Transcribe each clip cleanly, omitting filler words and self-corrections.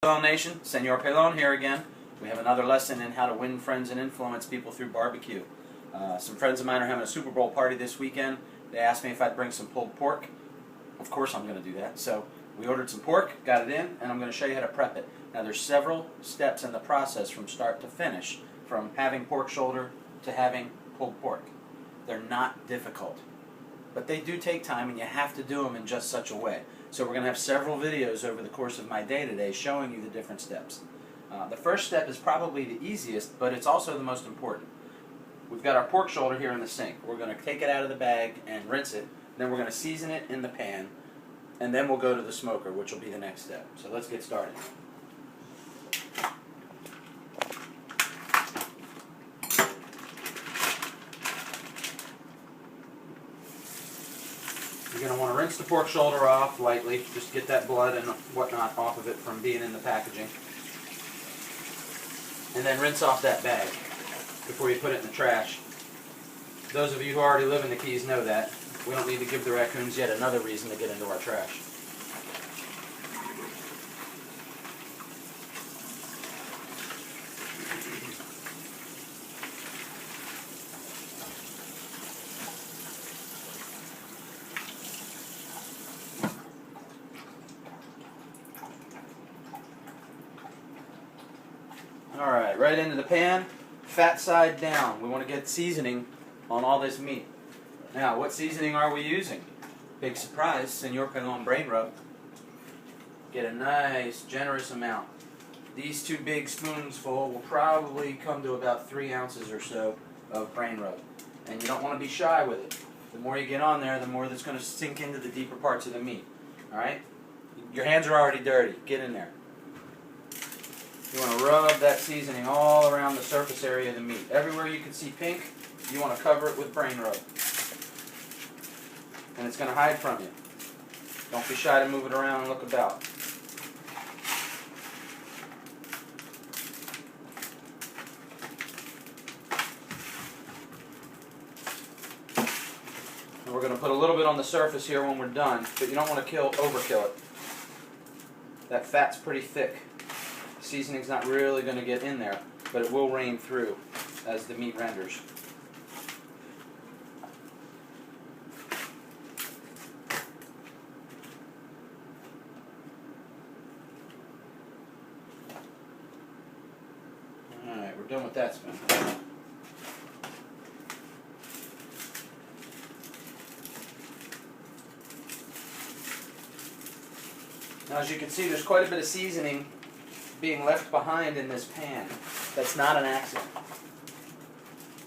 Hello Nation, Senor Pelon here again. We have another lesson in how to win friends and influence people through barbecue. Some friends of mine are having a Super Bowl party this weekend. They asked me if I'd bring some pulled pork. Of course I'm going to do that. So we ordered some pork, got it in, and I'm going to show you how to prep it. Now there's several steps in the process from start to finish, from having pork shoulder to having pulled pork. They're not difficult, but they do take time and you have to do them in just such a way. So we're going to have several videos over the course of my day today showing you the different steps. The first step is probably the easiest, but it's also the most important. We've got our pork shoulder here in the sink. We're going to take it out of the bag and rinse it. Then we're going to season it in the pan, and then we'll go to the smoker, which will be the next step. So let's get started. You're going to want to rinse the pork shoulder off lightly, just get that blood and whatnot off of it from being in the packaging. And then rinse off that bag before you put it in the trash. Those of you who already live in the Keys know that. We don't need to give the raccoons yet another reason to get into our trash. Alright, right into the pan, fat side down. We want to get seasoning on all this meat. Now, what seasoning are we using? Big surprise, Senor Pelon brain rub. Get a nice, generous amount. These 2 big spoons full will probably come to about 3 ounces or so of brain rub. And you don't want to be shy with it. The more you get on there, the more that's going to sink into the deeper parts of the meat. Alright? Your hands are already dirty. Get in there. You want to rub that seasoning all around the surface area of the meat. Everywhere you can see pink, you want to cover it with brain rub. And it's going to hide from you. Don't be shy to move it around and look about. And we're going to put a little bit on the surface here when we're done, but you don't want to overkill it. That fat's pretty thick. Seasoning's not really going to get in there, but it will rain through as the meat renders. Alright, we're done with that spoon. Now as you can see, there's quite a bit of seasoning being left behind in this pan. That's not an accident.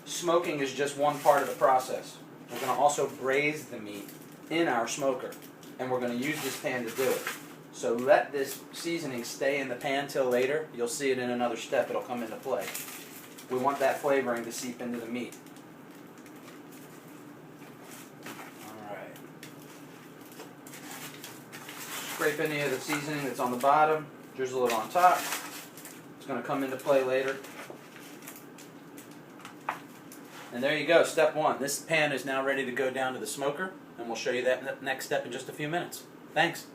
Smoking is just one part of the process. We're going to also braise the meat in our smoker, and we're going to use this pan to do it. So let this seasoning stay in the pan till later. You'll see it in another step. It'll come into play. We want that flavoring to seep into the meat. Alright. Scrape any of the seasoning that's on the bottom. Drizzle it on top. It's going to come into play later. And there you go, step 1. This pan is now ready to go down to the smoker, and we'll show you that next step in just a few minutes. Thanks.